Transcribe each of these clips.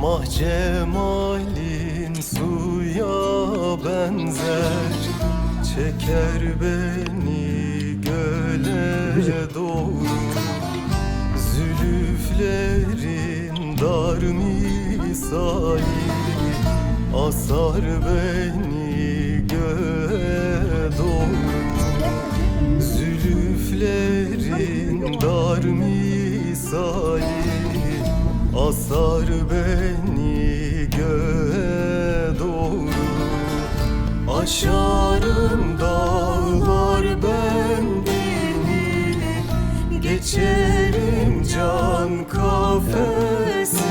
Mahcemalin suya benzer, çeker beni göle doğru. Zülüflerin dar misali asar beni göğe doğru. Zülüflerin dar misali asar beni göğe doğru. Aşarım dağlar bendini, geçerim can kafesini.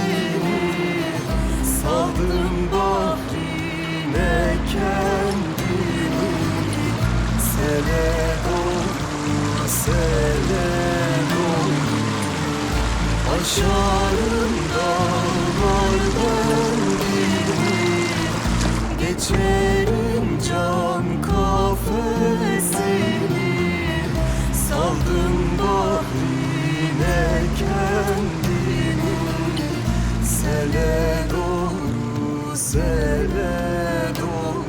Saldım bahrine kendimi, sele doğru, sele doğru. Aşarım dağlar bendini, geçerim can kafesini. Saldım bahrine kendimi, sele doğru, sele doğru.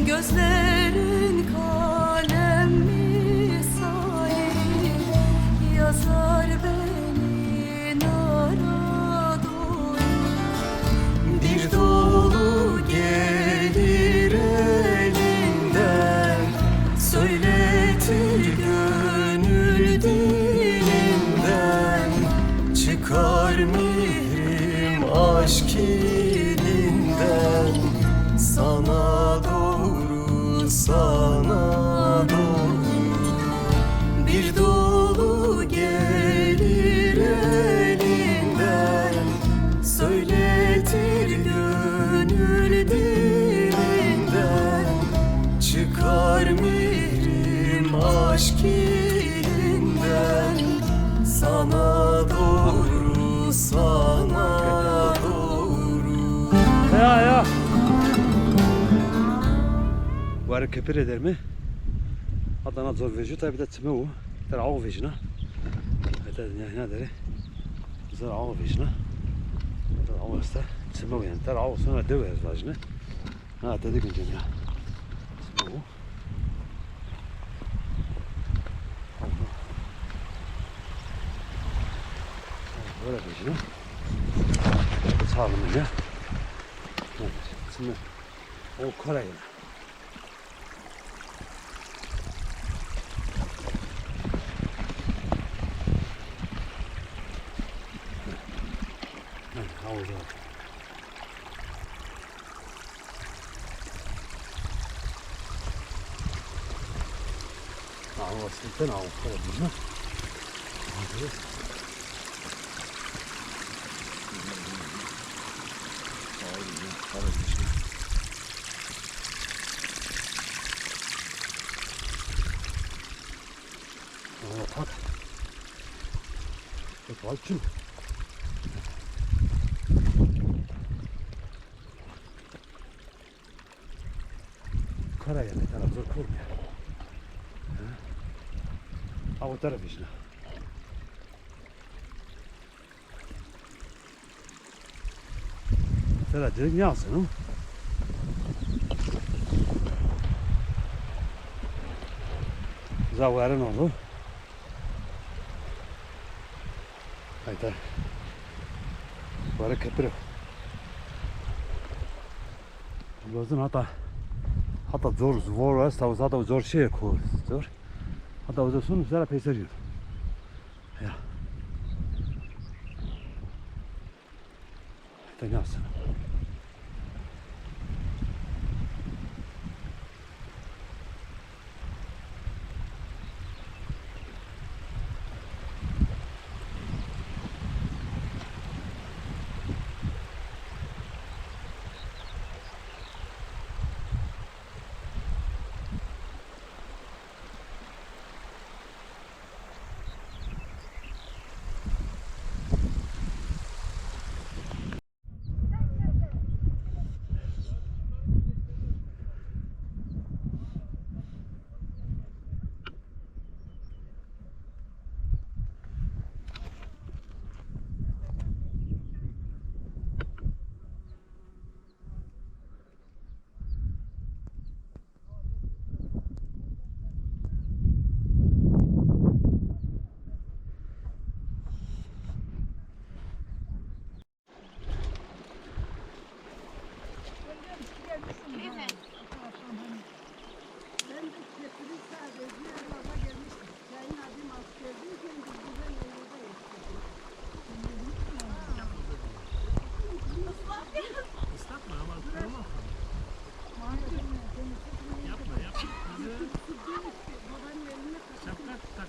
Gözlerin kalem misali yazar beni nara doğru. Bir dolu gelir elinden, söyletir gönül dilinden. Çıkar mihrim aşk ilinden, sana doğru, sana doğru. Bir dolu gelir elinden, söyletir gönül dilinden. Çıkar mihrim aşk ilinden, sana doğru, sana doğru. Ya. Varı kepir eder mi? Adana zor veci tabi de tme u. Ter av vecina. Eta ne deri? Zor av vecina. Ter av sta. Tme u yani ter av sonra dev vecina. Ha dedik önce ya. Tme u. Böyle vecina. Sağlam ya. Tme. O kolay. Havuzda. Havuzda havuz kalabilir mi? Havuz. Tak. Bak kim? Karaya ne taraf zor kurmuyor. Ha o taraf işte. Tera direkt ne alsın o? Zavarın oldu. Hayda. Varı köpürü. Lazım hatta zor var, hatta zor şey koy, zor. Hatta o zaman sonra peyzajı. Ya. Hayda ne alsın?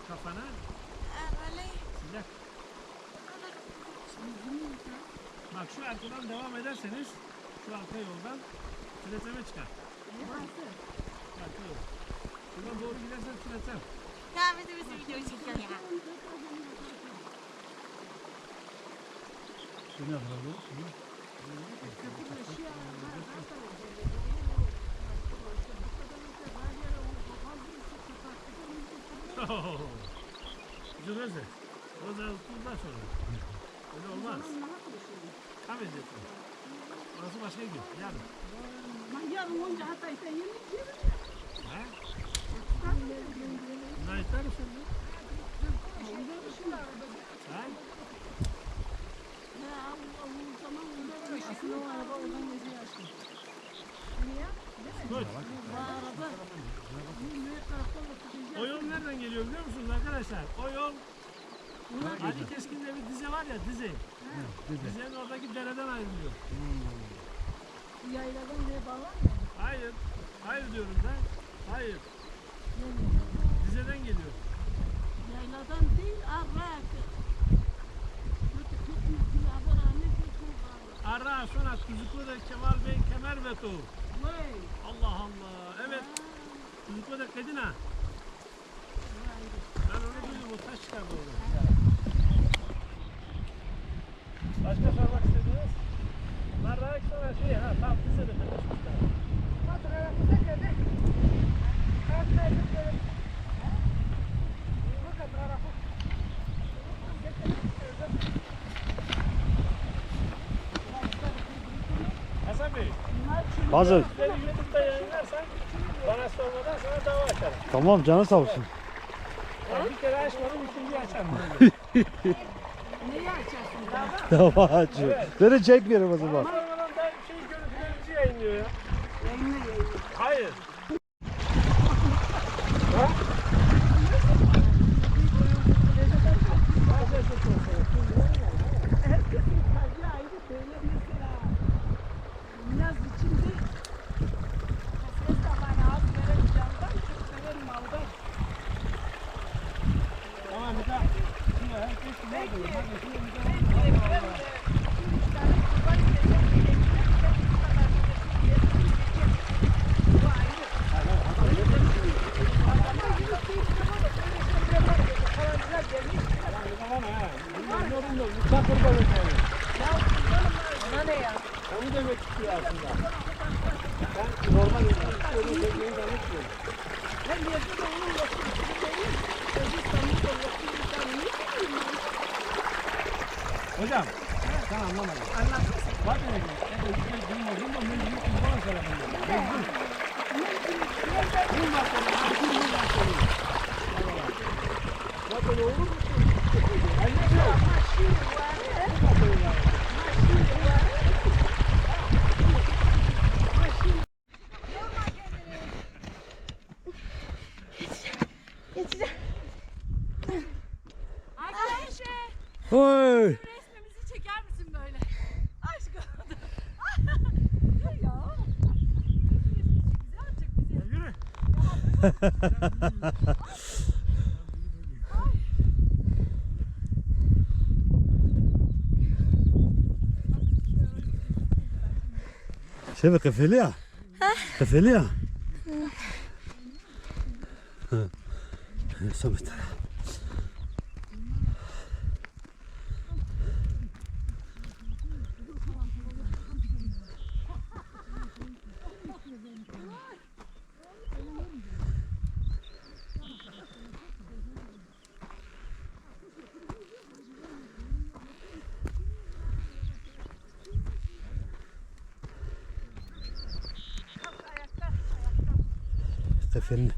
Kafana sıcak. Bak şu arkadan devam ederseniz şu arka yoldan Tületem'e çıkar. Arka yol. Buradan doğru gidersen Tületem. Ya bizi video çekiyor ya. Şunu yapalım. Cüreze. O da okuldan sonra. Öyle olmaz. Kam edeceksin. Orası başka gün. Yarın. Yarın onca hatta işte yemek yiyelim. Ha? Ne ister misin? Ha? Aslında o araba oradan geziyor aşkım. Koy. Bu araba büyük taraftan oturacak. O yol nereden geliyor biliyor musunuz arkadaşlar? O yol Ali Keskin'de bir dize var ya dize. Dizenin oradaki dereden ayrılıyor. Yayladan diye bağlar mı? Hayır. Hayır diyorum da. Hayır. Dizeden geliyor. Yayladan değil, arrak. Ara sonra Tuzuklu da Kemal Bey Kemer Beto. Vay. Allah Allah. Evet. Tuzuklu da Kedina. Ben onu duydum. O taş çıkardı orada. Başka sormak istediniz? Narrak sonra şey ha tam bize de konuşmuşlar. Hasan Bey, Bazı. beni YouTube'da yayınlarsan bana sormadan sana dava açarım. Tamam canı sağ olsun. Bir kere açmadım, ikinciyi açarım. Neyi açarsın? Tamam açıyor. Beni çekmiyorum o zaman. Sormadan da şey görüntülerinizi yayınlıyor ya. Yayınla. Hayır. Herkesin kalbi ayrı böyle mesela. Yaz içinde ses tabanı az veren candan çok veren maldan. Tamam bir daha. Şimdi herkes ne diyor? Ona ne ya? Onu demek istiyor aslında. Ben normal insanın sevdiğini zannetmiyorum. Ben bir yerde de onun yokluğunu değil. Çocuk tanıyor da yokluğunu tanıyor. Hocam, sen anlamadın. Anlatsın. Bak demek ki Arkadaşlar Oy! resmimizi çeker misin böyle? Aşkım. Dur ya. Güzel olacak bize. Yürü. شبه قفلية قفلية صمت قفلنا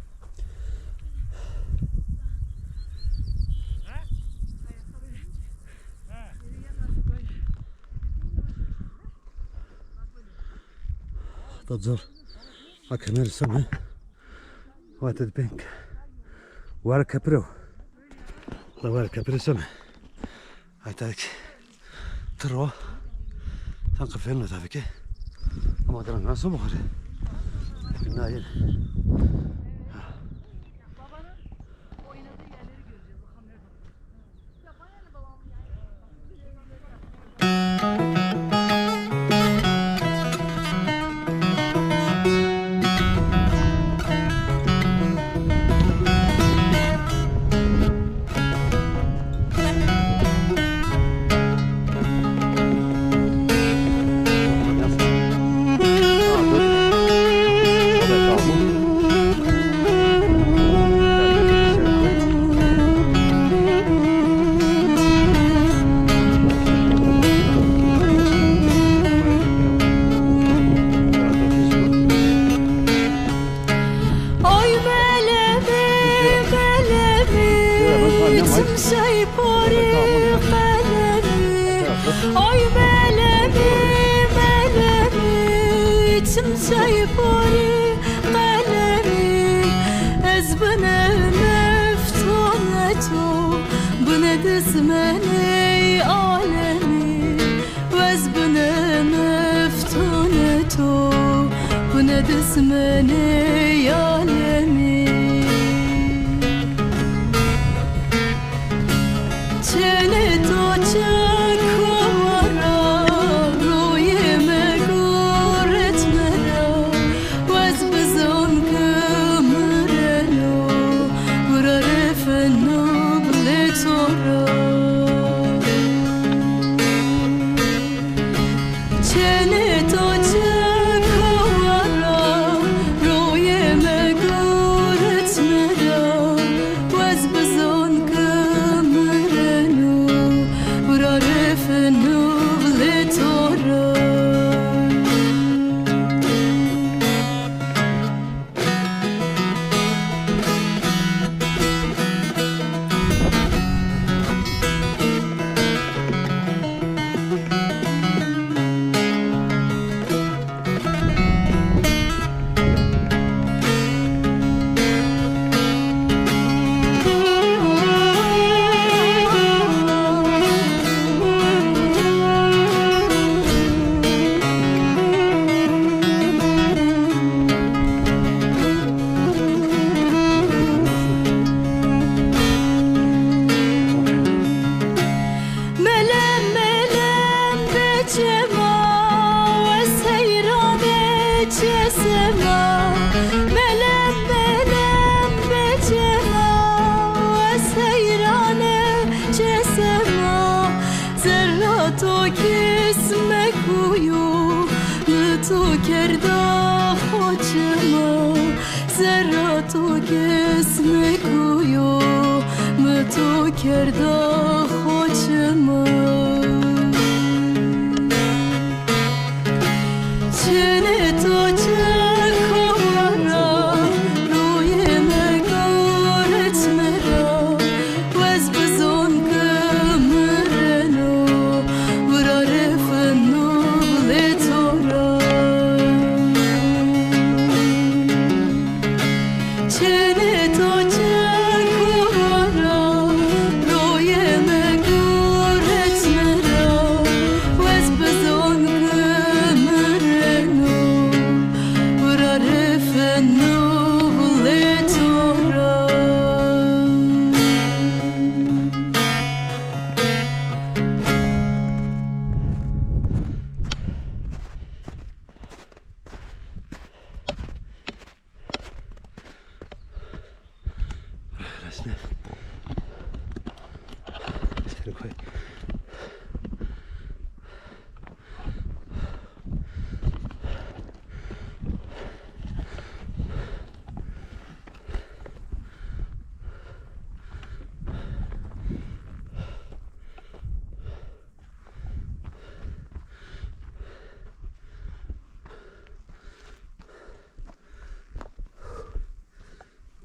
تتزر أكمل السماء وتدبنك ورا كبرو ورا كبرو السماء هتاك تروى تنقفلنا تافكي أما درنا صبح Günaydın.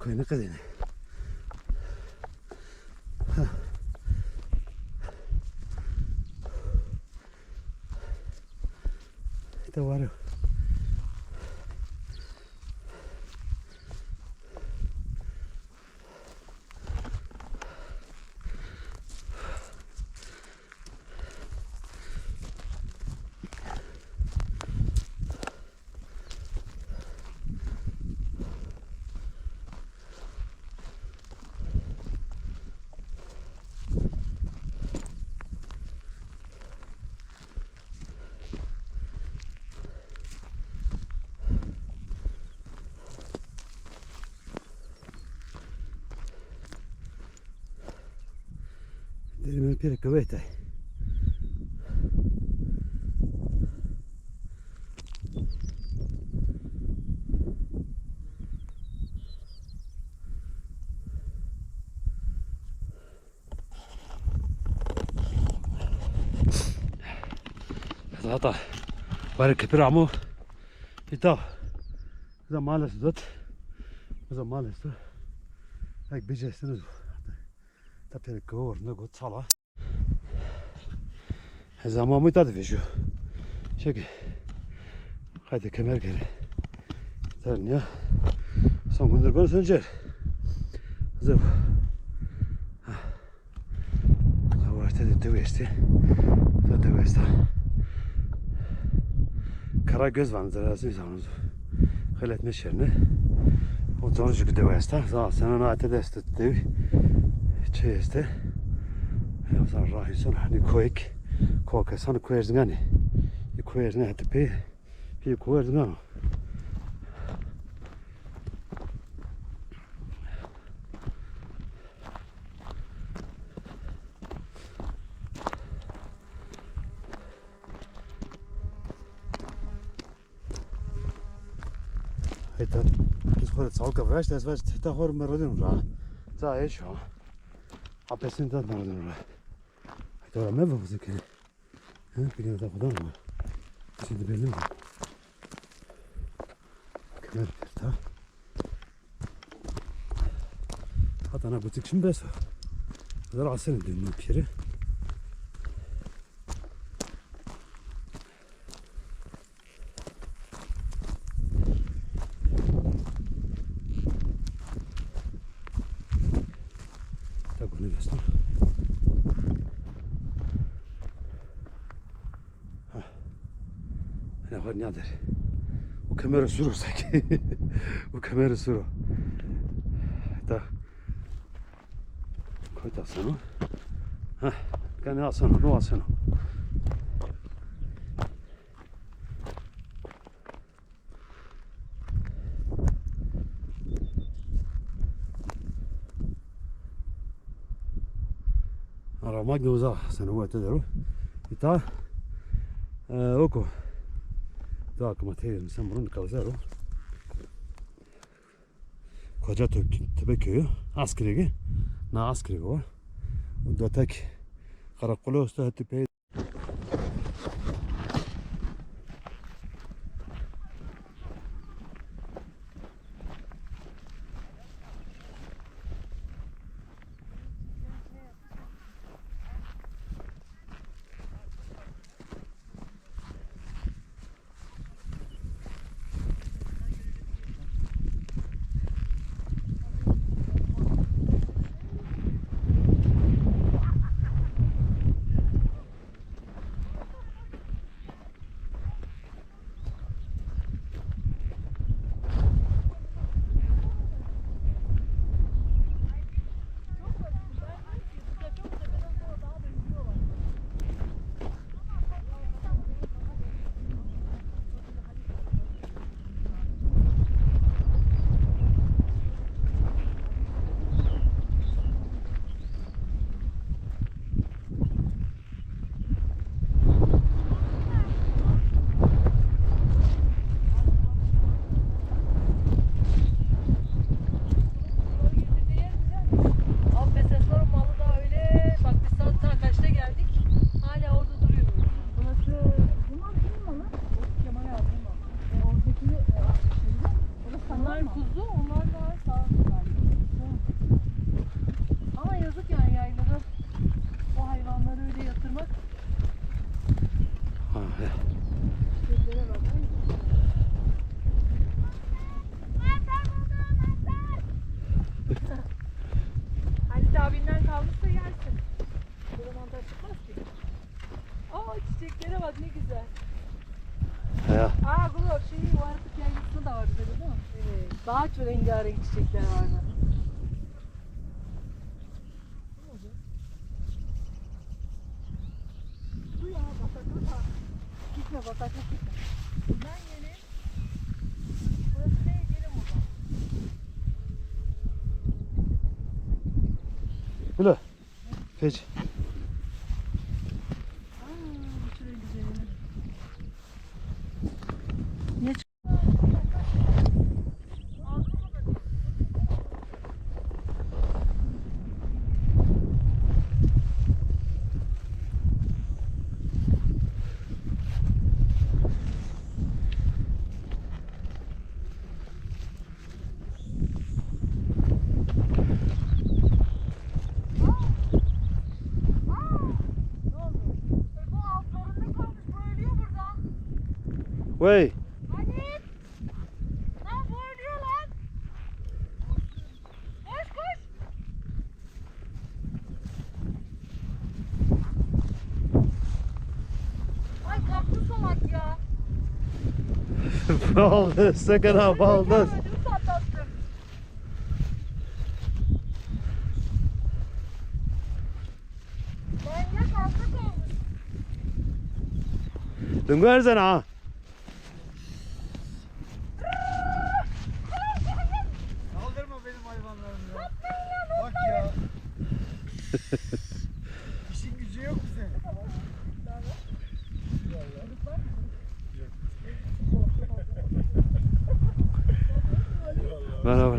koyunu kadını. İşte var ya. Derime bir kuvvete. Zaten var kepir amu. İta. Zamanla dot. Zamanla dot. Ek becesiniz. Tabii kavur ne gut sala. Zaman mı tadı vejo. Çek. Hadi kemer gel. Sen ya. Son gündür ben sence. Zıp. Zavarta de vesti. Zaten vesti. Kara göz manzarası sanırım. Halet meşerine. O sonucu de vesti. Sen ona ate destet de. Çeyeste. Ya sen rahisan hani koyk. Koyk sana koyarsın hani. Koyarsın hadi pe. Bir koyarsın ama. Hatta biz böyle salka verş das var da hor merodun ra. Za eş ha. Apesin da merodun ra. Hatta me bu zeki. Ha bir de kadar mı? Şimdi belli mi? Kemer ta. Hatta ana butik şimdi bes. Zara aslında dönüyor piri. Ne diyorsun? Ne var nedir? O kamera sürü sanki. O kamera sürü. Da. Koy da sana. Ha, gene alsana, ne alsana. Aramak göza sen o etedero. İta oko. Da aklıma teyzem sen bunu kalzaro. Koca Tepe köyü askeri na askeri var. O da tek karakolu usta tepe. Çiçeklere bak. Halit abinden kaldıysa yersin. Bu zaman taşıtmaz ki. Aa çiçeklere bak ne güzel. Ya. Aa bu şeyi varlık yaylasında da vardı böyle değil mi? Evet. Daha çok rengarenk çiçekler vardı. Bu ya bataklık ha. Gitme bataklık gitme. Ben gelin. Burası ne? Gelin buradan. Böyle. Feci. Aa şöyle güzel. Ne Bu altlarında kalmış. Bu ölüyor burada. Vay. Halit! Lan bu ölüyor lan. Koş koş. Ay kalktı salak ya. Baldız. Sakın ha baldız. Ödümü patlattım. Manyak altta kalmış. Đừng có ra nào. Kaldırma benim hayvanlarımı ya. Bak ya. İşin gücü yok mu senin? Merhaba.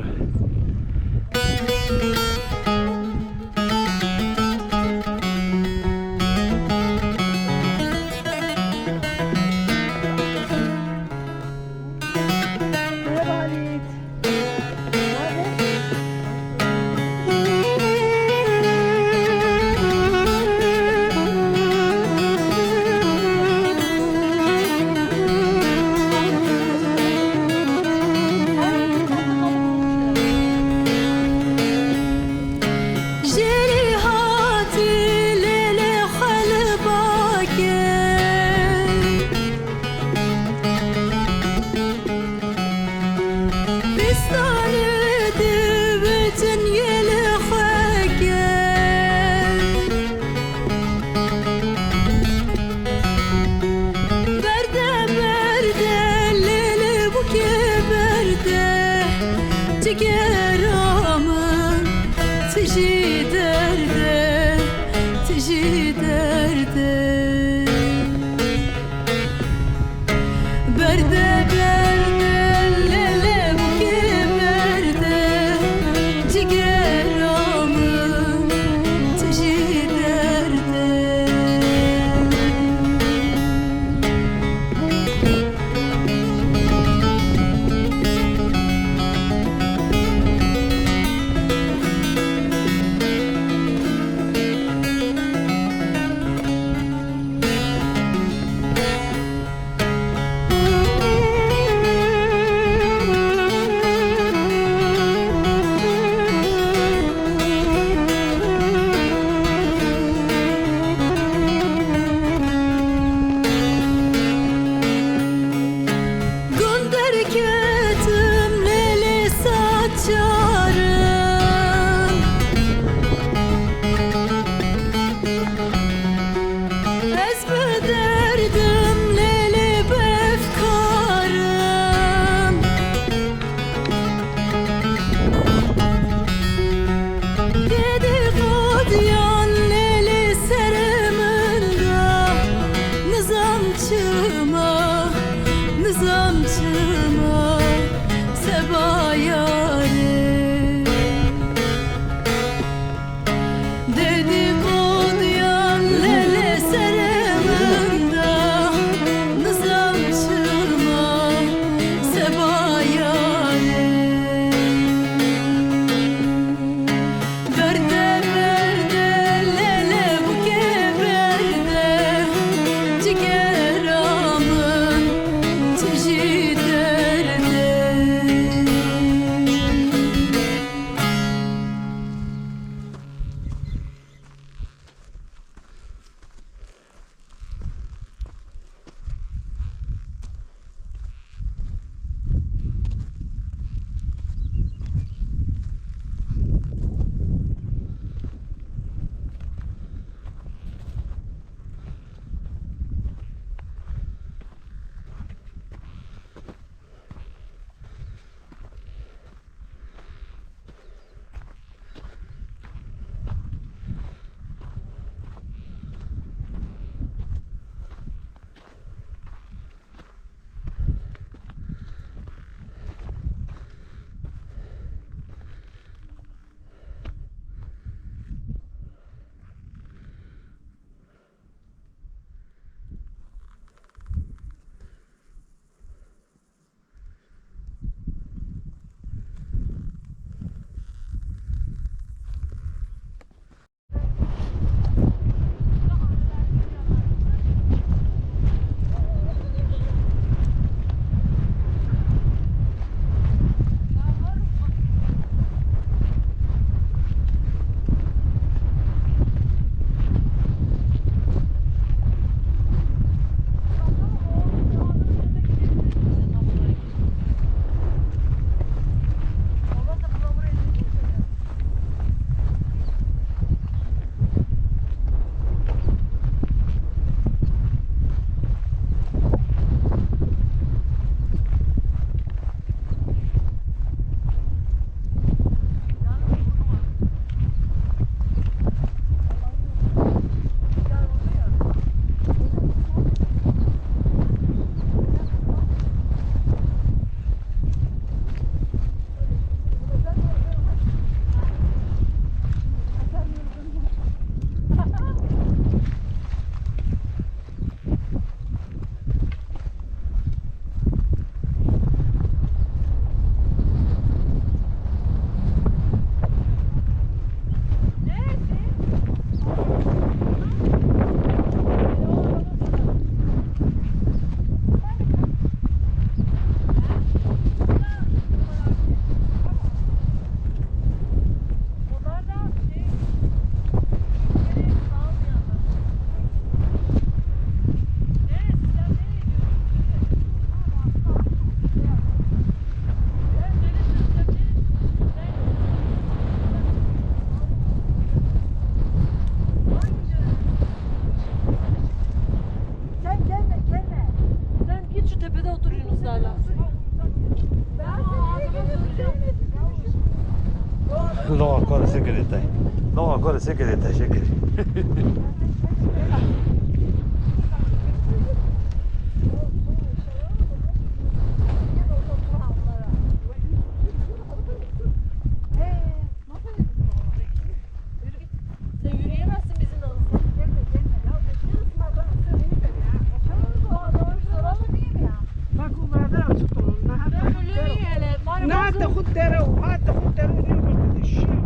kuşlarla. No, ancora segreta. No, ancora segreta, şekeri. Sen yürüyemezsin bizim aramızda. Bak onlarda açık olun. Nada خدره وهذا خدره اليوم الشيء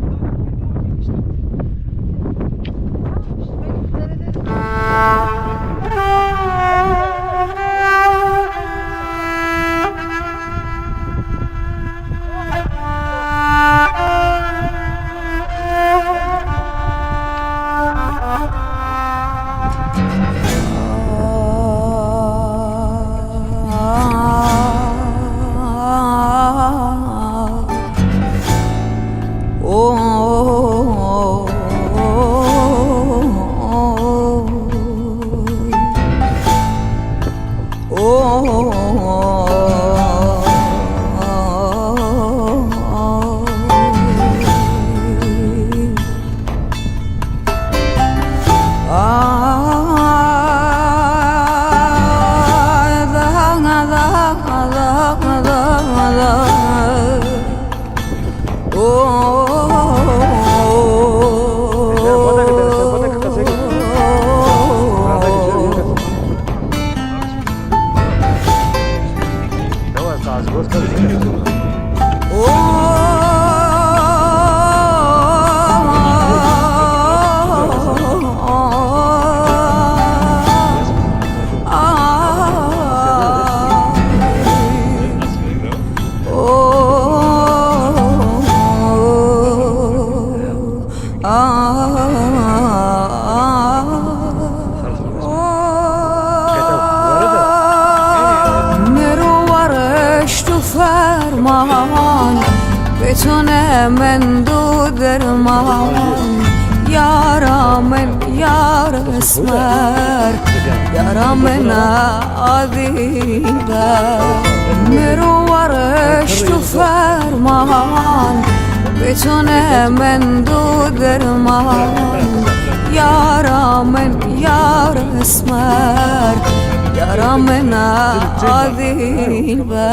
بتونه من دو درمان یارا من یار اسمر یارا من عذیبه مروارش تو فرمان بتونه من دو درمان یارا من یار اسمر یارا من عذیبه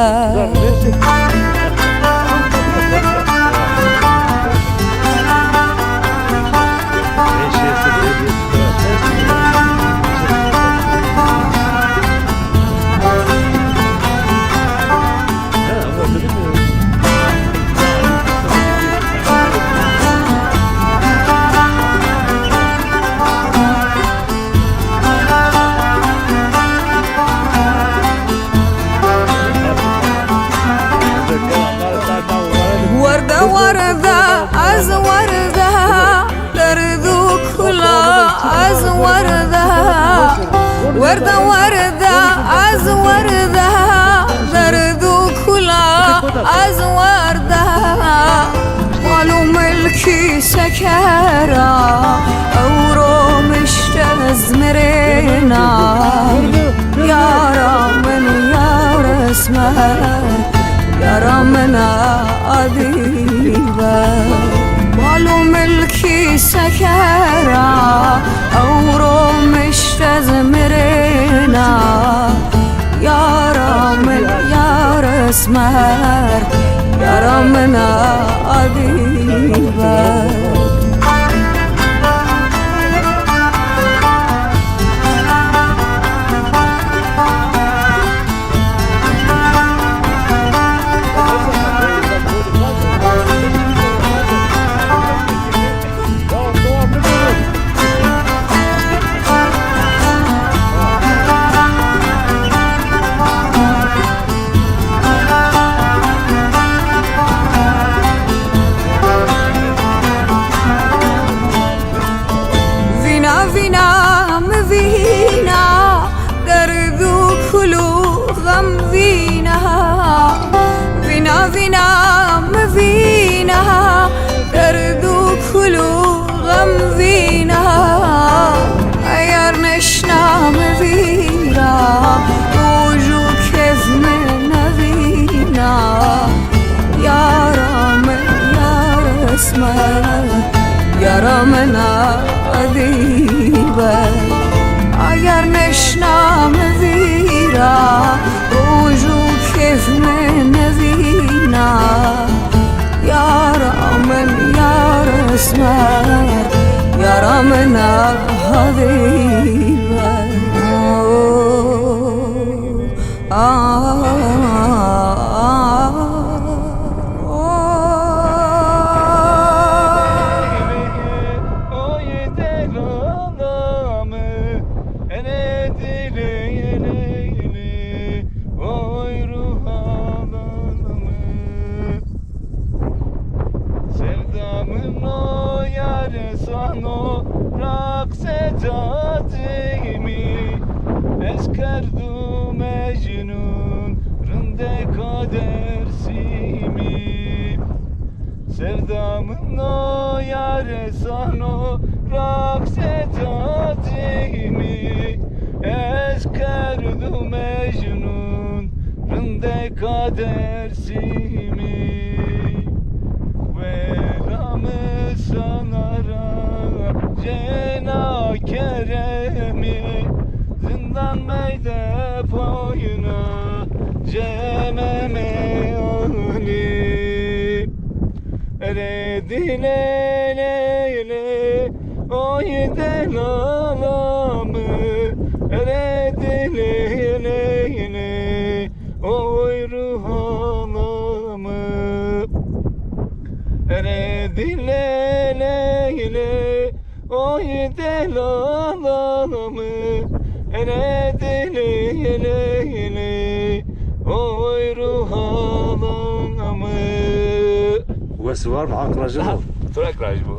وردة از وردة دردو كلا از وردة وردة وردة از وردة دردو كلا از وردة قالوا ملكي سكرة أورو مشتز مرينا يارا من يار اسمه يارا من عذيبة قالوا ملكي سكرة أورو مشتز مرينا يارا من يار اسمر يارا من عذيبة تشنا مذيرا روجو كيف من نذينا يا رامن يا رسمر يا رامنا حبيبا Sevdamın o yâre sano raksecatimi Eskerdu mecnun rinde kadersimi Sevdamın o yâre sano raksecatimi Eskerdu mecnun rinde kadersimi Velamı sanara cena keremi Zindan meyde payına cememe ani Eredile leyle oy delalamı Eredile leyle oy ruhalamı Eredile leyle oy delalamı Eredile leyle oy ruhalamı Vesi var mı? Ankara'cı mı? Turakraj bu.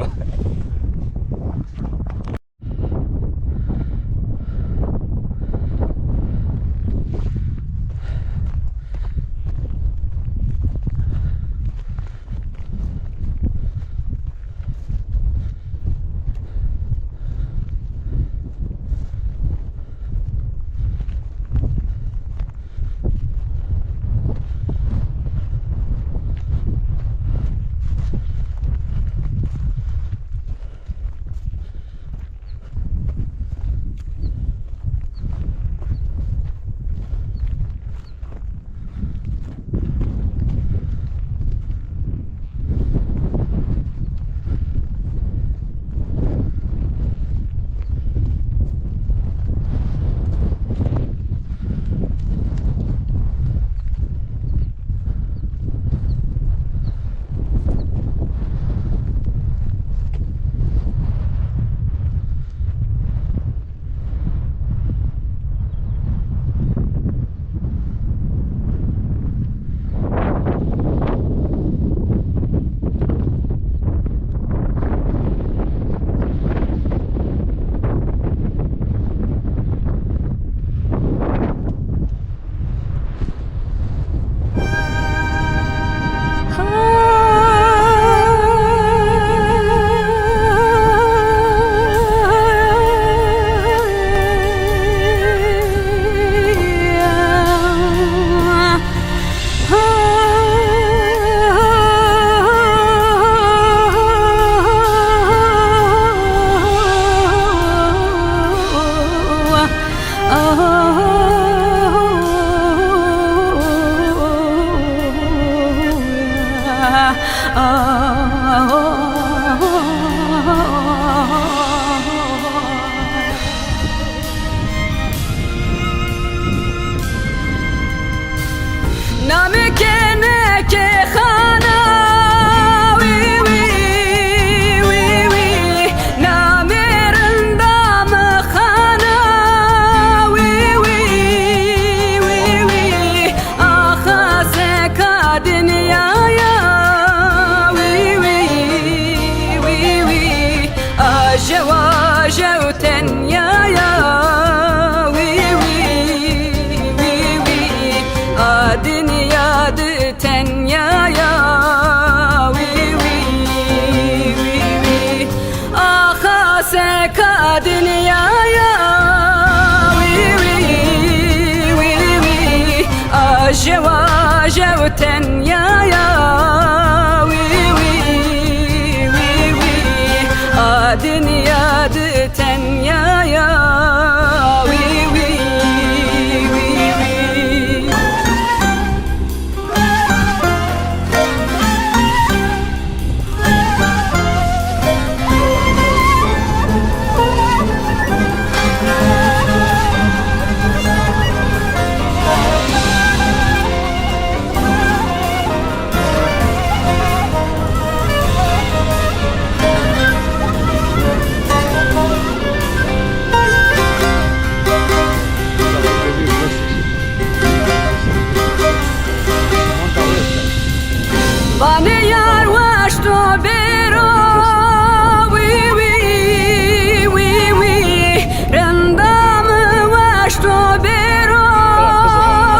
تو برو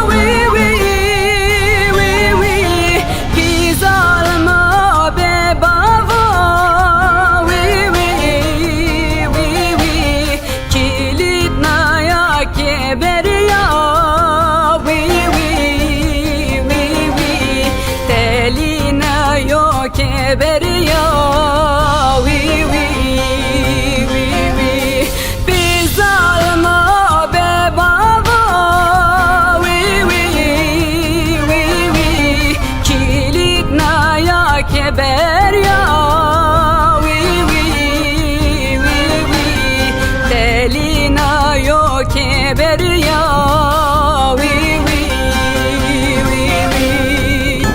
وی وی وی وی کی ظالما به بابا وی وی وی وی کلید نایا که بریا وی وی وی وی تلی نایا که بریا وی وی وی وی بی ظالما به بابا وی وی وی وی کلید نایا که بریا وی وی وی وی تلی نایا که بریا وی وی وی وی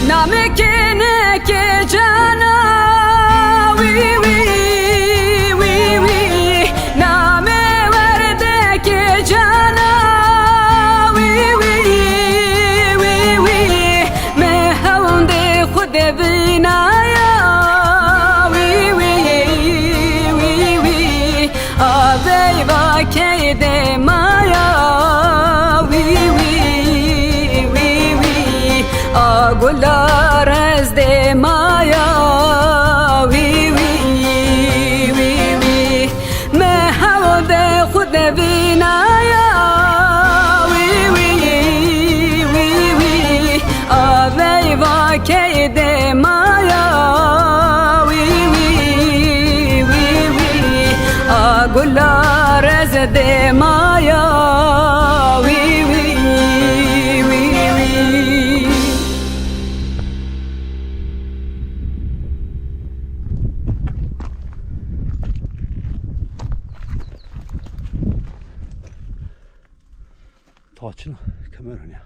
نمکنه که جانا وی وی وی وی نامه ورده که جانا وی وی وی وی مهوند خود بینایا وی وی وی وی آبی با کید مایا وی وی وی وی آگولار از دمایا وی وی وی وی مهود خود بینایا وی وی وی وی آبی واقع دمایا وی وی وی وی آگولار از دمایا وی وی وی وی Taçın kameran ya.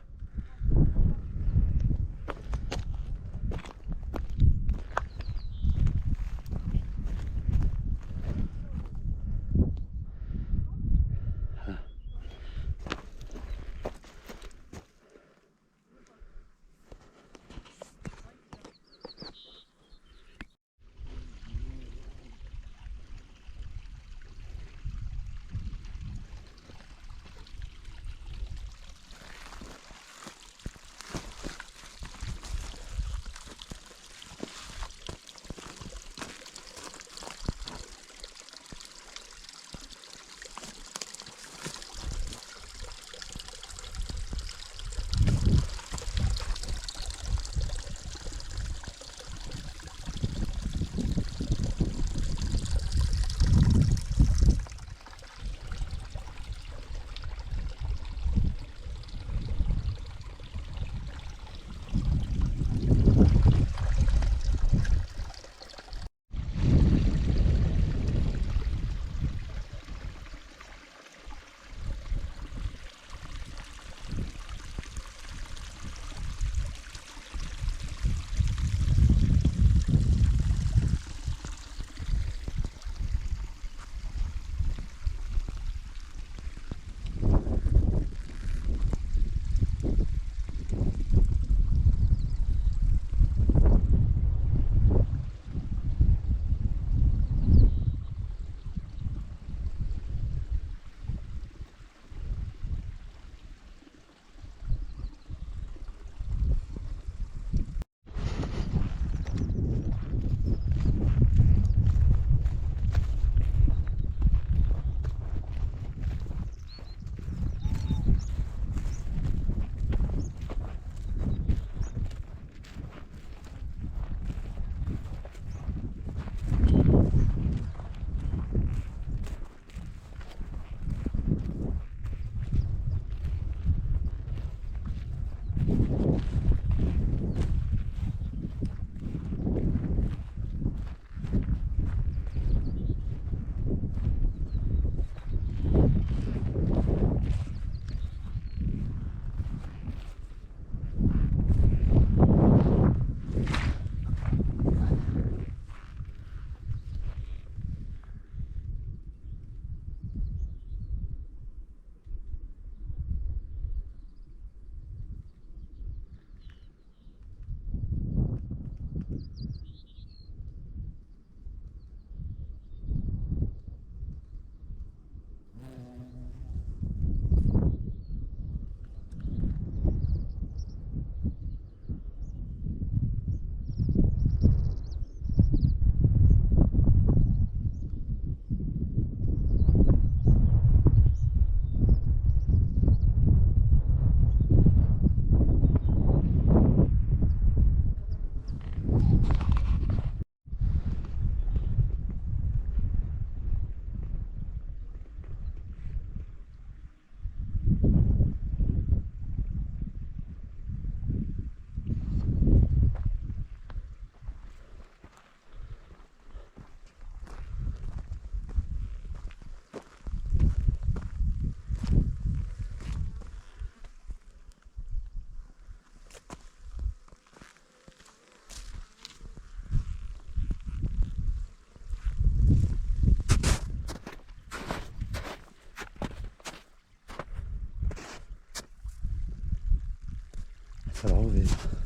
Ter av vejina.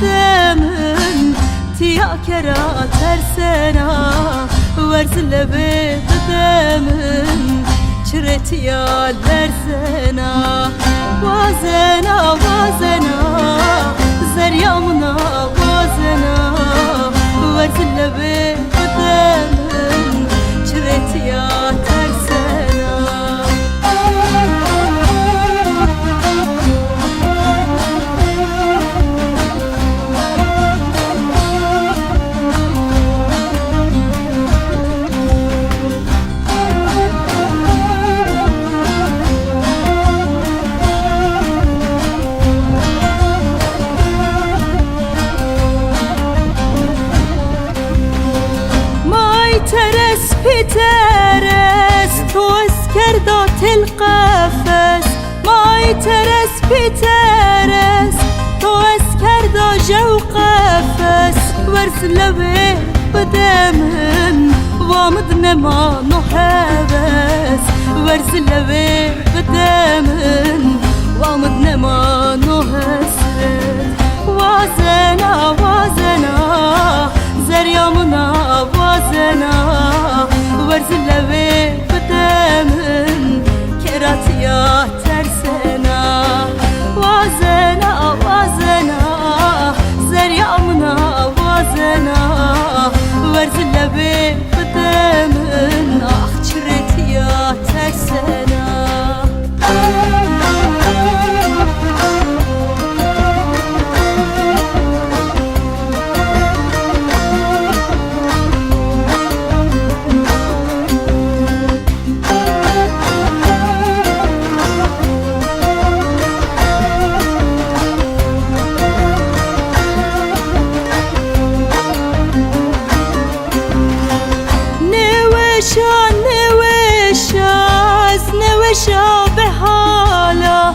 بدمن تيا كرا ترسنا ورزل بدمن شرتيا درسنا وازنا وازنا زريامنا وازنا ورزل بدمن شرتيا ترسنا بترس تو اسكردات القفس ماي ترس بترس تو اسكردا جو قفس ورس لبي بدمن وامدنا ما نحبس ورس لبي بدمن وامدنا ما نحس وازنا وازنا زريامنا وازنا ورزل بي بدمن كراتيا ترسنا وازنا وازنا زريامنا وازنا ورزل بي بدمن اخشرتيا ترسنا نوشا بحالا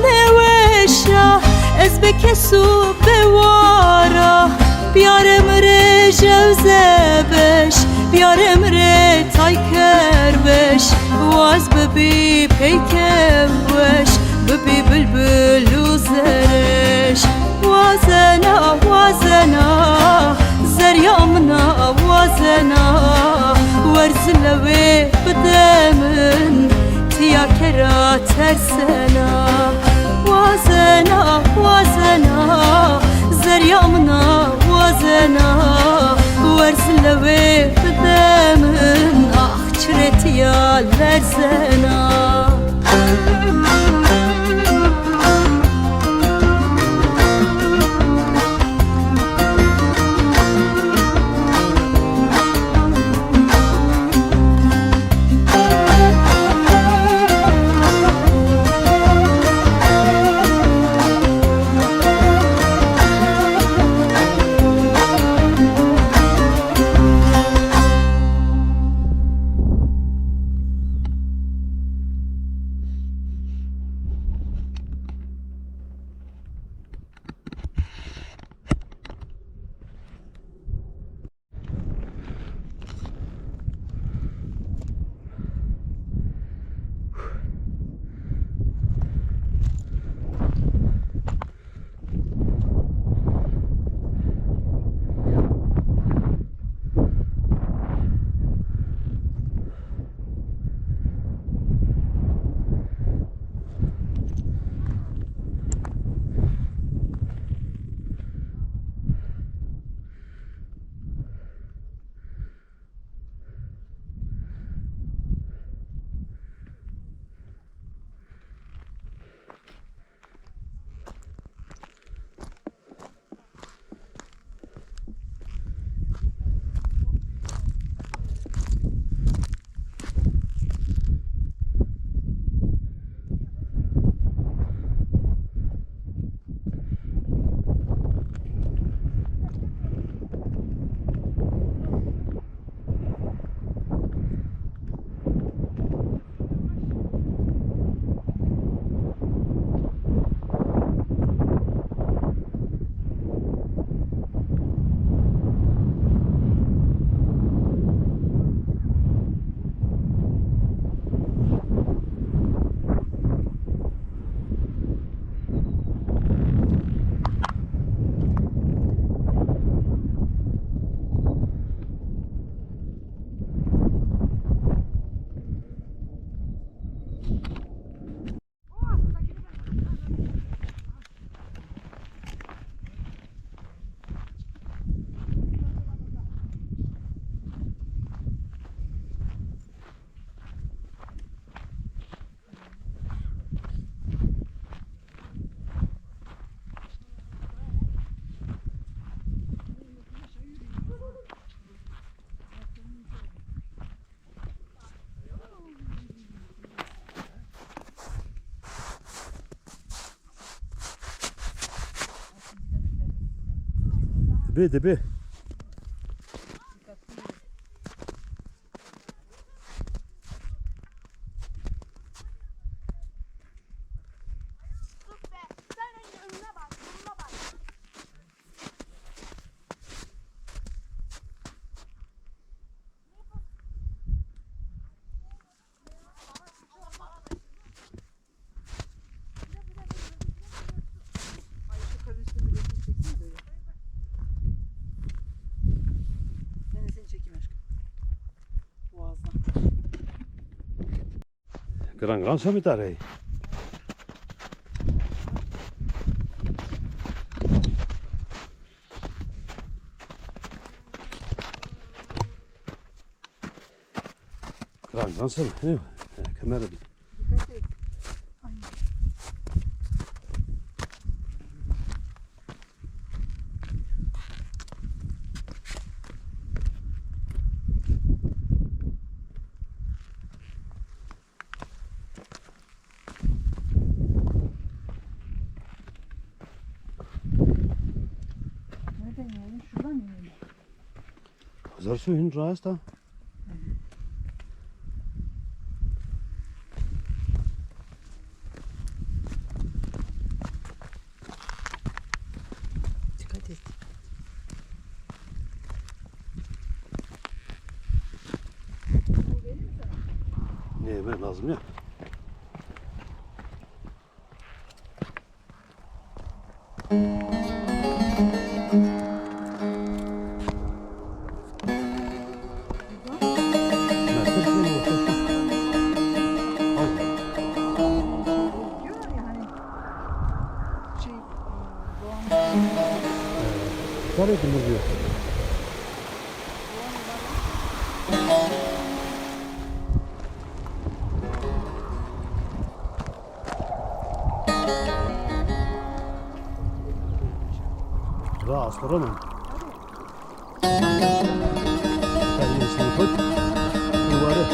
نوشا از بکسو بوارا بیارم ره جوزه بش بیارم ره تایکر بش واز ببی پیکم وش ببی بلبل و زرش وازنا زریامنا وازنا ورزلوی بدمن تیا کرا ترسنا وازنا زریامنا وازنا ورزلوی بدمن آخ چرتیا لرزنا Dibe. Sen önüne bak, yoluna bak. Ay şu kadın şimdi resmi çekeyim böyle. Ben de seni çekeyim aşkım. Boğazdan. Gran gansa mi darei? Gran gansa mi? Kamera bir. Dikkat et. Ay. Nereden yani? Şuradan mı yani? Zar suyun rahat da. Ne yemek lazım ya? Diyor ya hani şey doğan Sarı kırmızı. Daha aslara mı? Sen iyisini koy. Duvarı.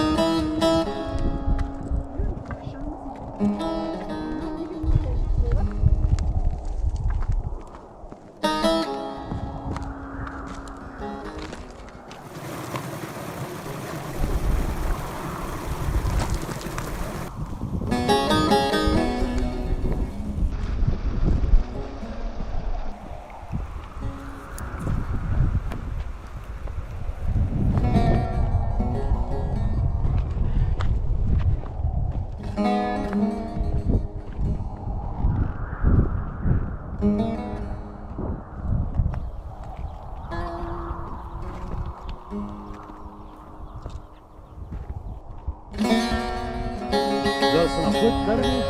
Güzel sanatlık mi?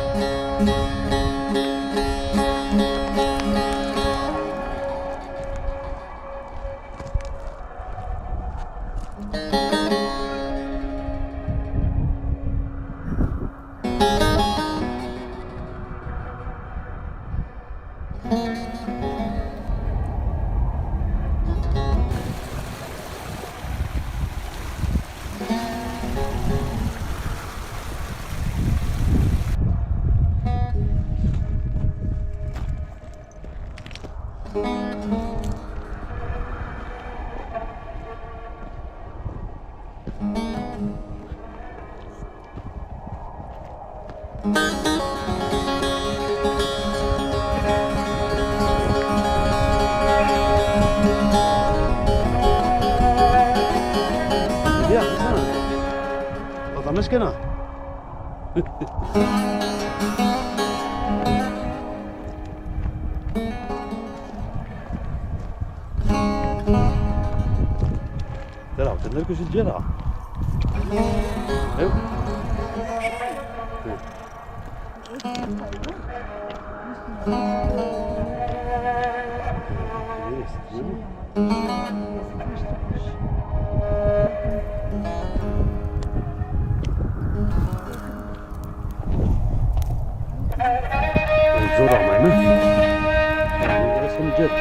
Ya sana. Vatandaş gene. Tera, tener que se llena. Evet. Zor ama mı? Burası jet.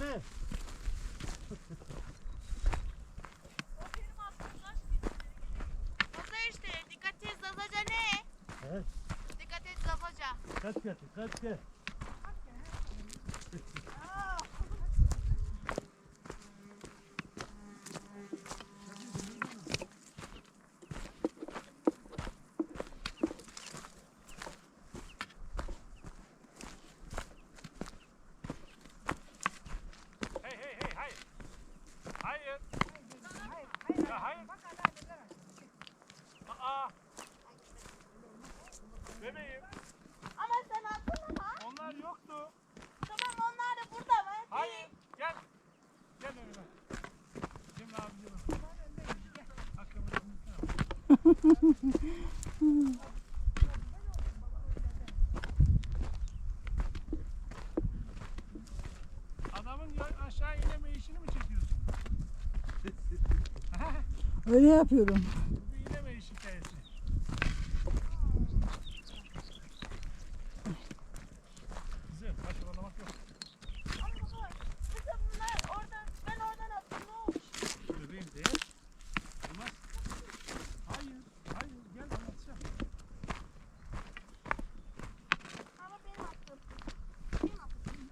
mi? Zaza işte. Dikkat et Zazaca ne? Evet. Dikkat et Zazaca. Kaç getir, kaç getir. Hey hey hey hayır. Hayır. Ya hayır. Aa. Bebeğim. Ama sen attın ama. Onlar yoktu. Tamam onlar da burada mı? Hayır. Gel. Gel önüme. Cemil abi gel. Hakkımı Adamın aşağı ineme işini mi çekiyorsun? Öyle yapıyorum. Bu bir ineme iş hikayesi. Kızım kaşılamak yok. Ama baba. Kızım bunlar oradan. Ben oradan attım. Ne olmuş? Bebeğim de. Olmaz. Hayır. Hayır. Gel anlatacağım. Ama ben attım. Benim attım.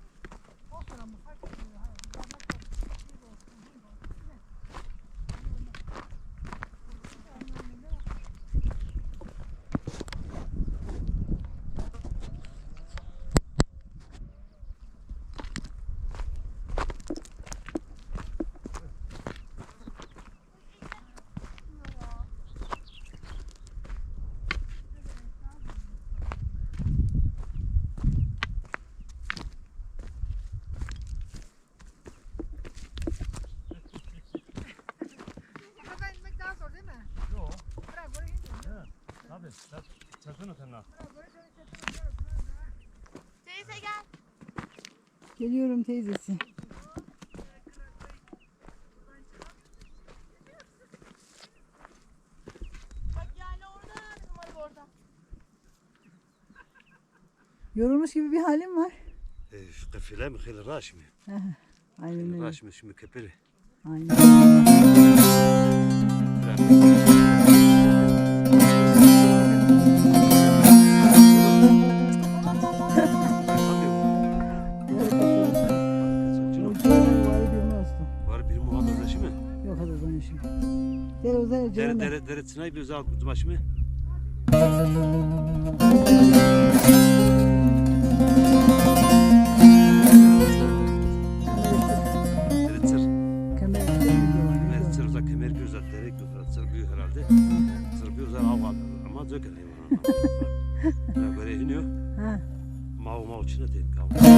Buradan inmek daha zor değil mi? Yok. Bırak oraya inme. Tabii. Sakın ötenler. Bırak oraya şöyle çekelim. Teyze gel. Geliyorum teyzesi. Bak yani orada. Bizim araba orada. Yorulmuş gibi bir halim var. Kafile mi? Khil raş mı? Aynen öyle. Raş mı? Şimdi keperi. Aynen. Var bir muhabbet aşı mı? Yok hadi o zaman şimdi. Gel o zaman canım. Dere tınay bir uzak kutumaş mı? Dere tır. Kemer tır uzak kemer bir uzak dere bir uzak tır büyük herhalde. Tır bir uzak ama dökülüyor. Böyle iniyor. Ha. Mav içine değil kavga. Ya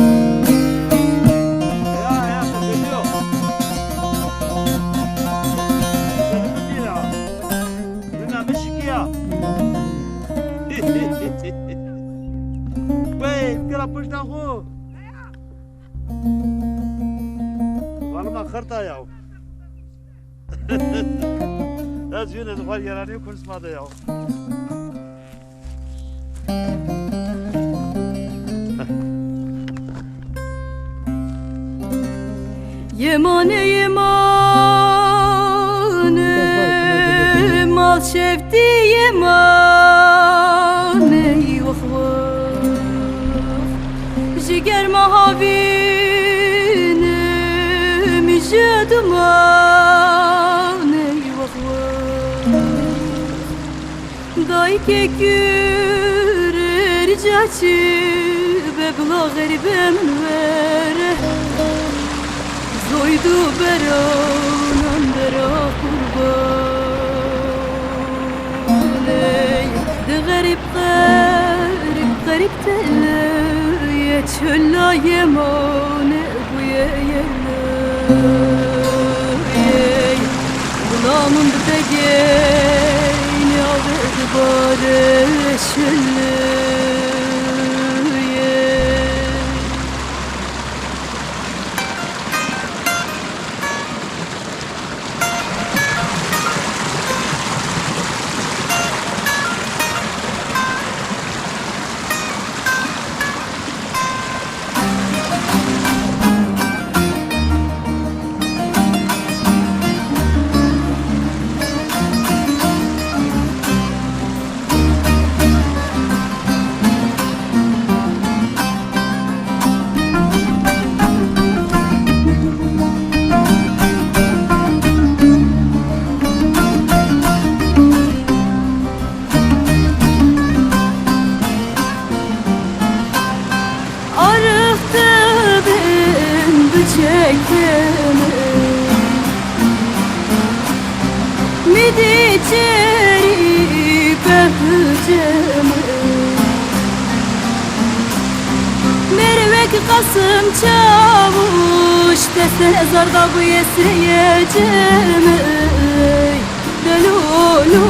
geliyor. Senin bir ya. Buna bir şey ya. Wait, kira push na ko. Var mı kırta ya? Az yine var yararlı konuşmadı ya. Yemane yemane mal şevdi yemane vah vah jiger mahavine müjdumane vah vah dayı kekür ercaçı bebla garibem vere Zoydu beronan bera kurban ey de garip telle çölla yemane bu yerle ey bulamın begeyni aved bare şölle Haydi içeri behçeme Mervek Kasım Çavuş Desene zarda bu yesriyeceğim Delulu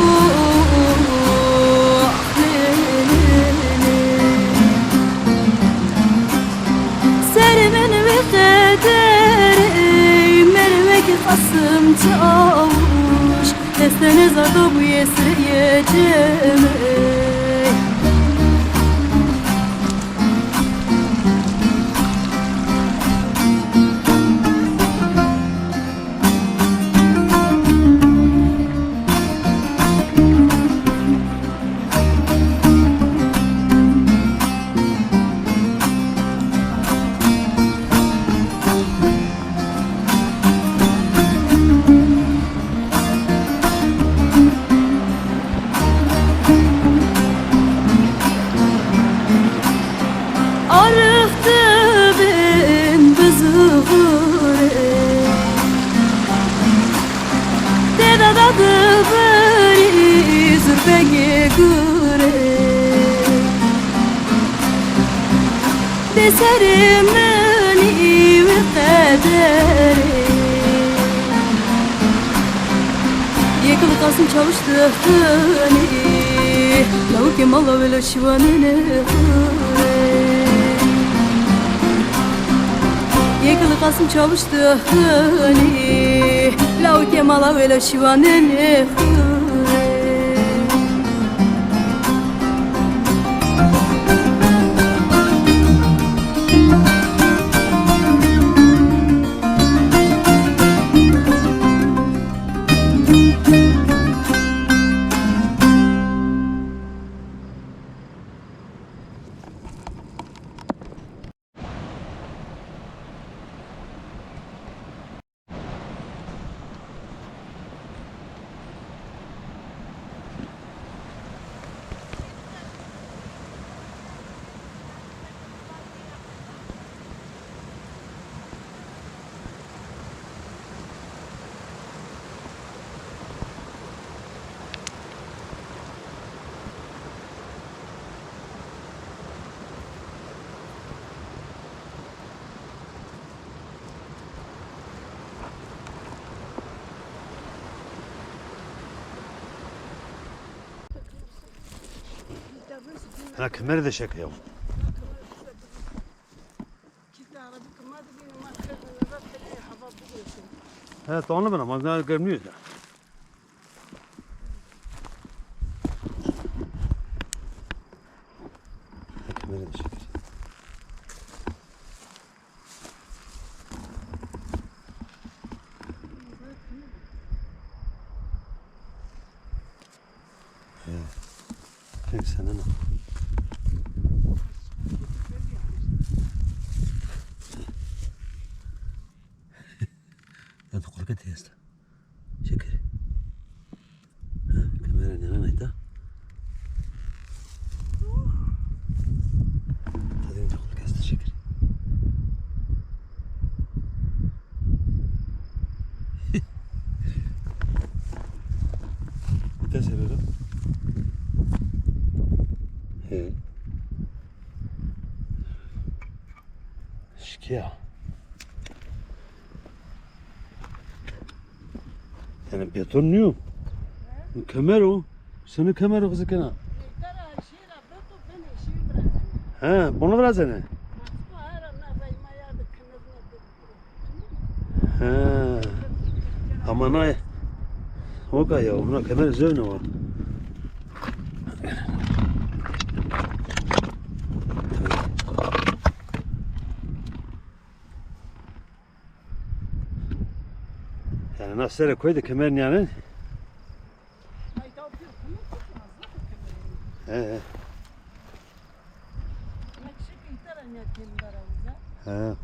Sermen ve kaderi Mervek Kasım Çavuş Desene zarda bu yesriyeceğim Arıktı ben bızıvır Dedadadı bari zürbege güre Deserimini ve kaderi Yekılı Kasım Çavuş dıhtını Lavuk yemalla vela şivanine Yekılı Kasım Çavuş dıhtını Lavuk yemalla vela şivanine Ha kemeri de şaka ya. Evet onu ben ama ne görmüyor ya. Kemeri de şaka. Evet. Sen ne? Ya da korku teyze. Şeker. Ha, kamera ne lan ayda? Tadın da korku teyze şeker. Bir de severim. He. Şikia. Yani betonluyor. Kemer o. Senin kemer o kızı kenar. He, bunu biraz seni. He. Ama ne? O kadar ya, buna kemer üzerine var. Yani nasıl koydu kemerin yani? He. He.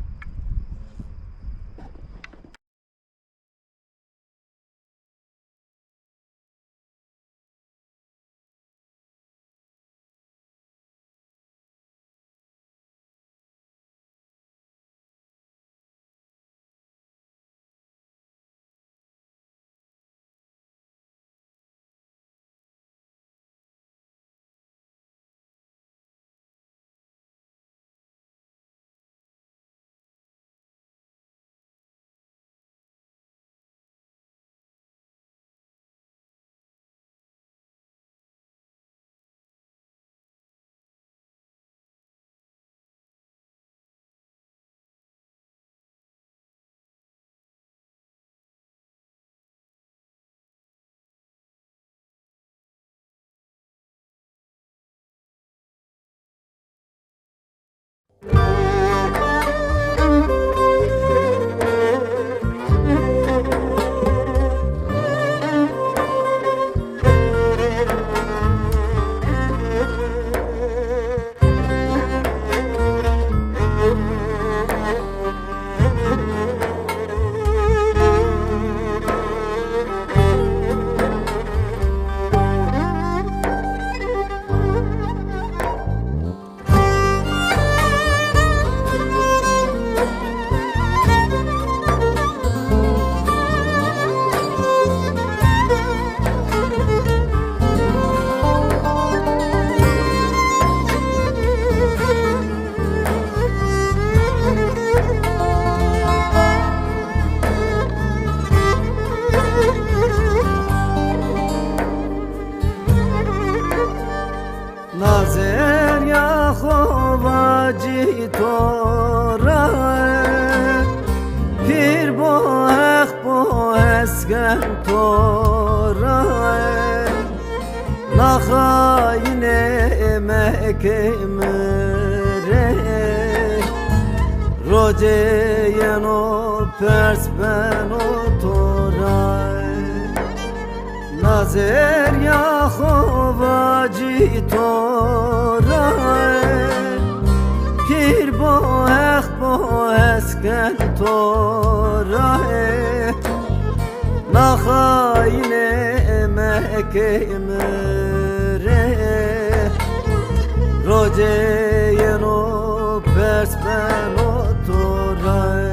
esken toray Nakhayne mekemre Roceyen o pers ben o toray Nazer ya khovaji toray Kir bo esken toray Nakhayne mekemre Roceyen o pers ben o toray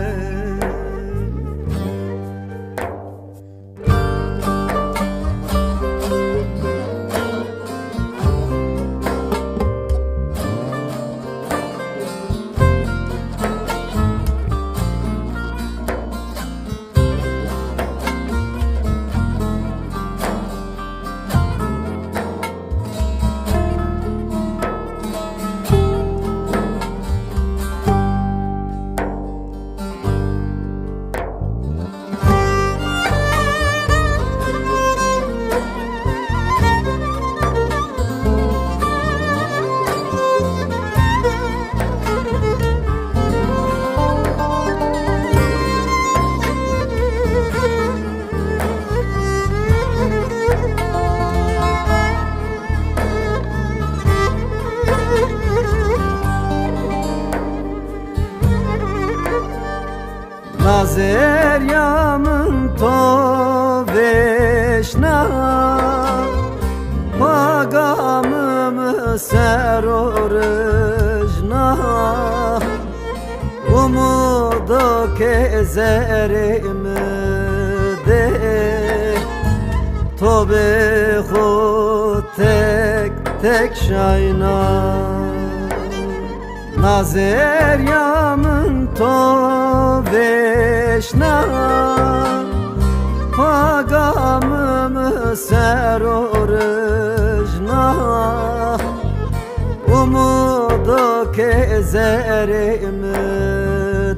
Nazer yamın to veşna Magamımı serorıjna Umudu kezerimi de Tobe khud tek tek şayna Nazer yamın to veşna Pagamımı serorıjna Umudu kezerimi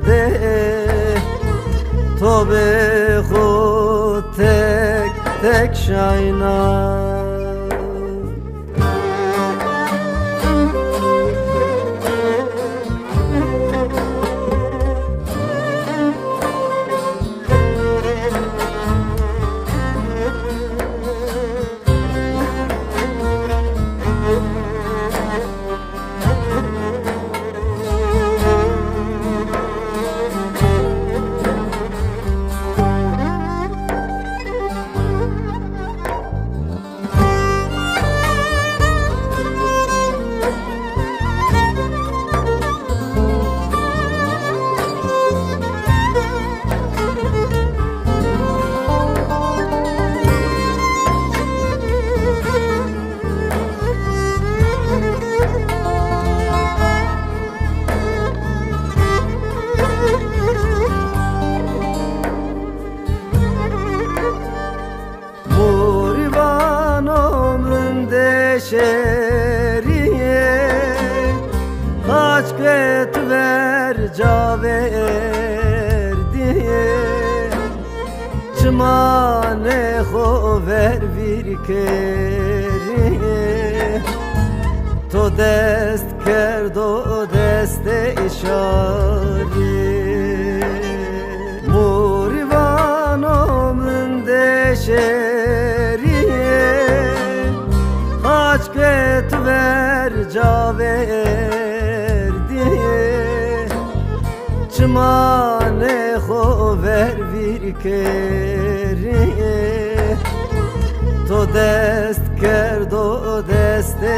de Tobe khud tek tek şayna şeriye kaç ket ver caverdi çmane xover vir keri to dest kerdo deste işari murivanom deşeriye kaç ket ver caverdi çmane xover vir keri to dest kerdo deste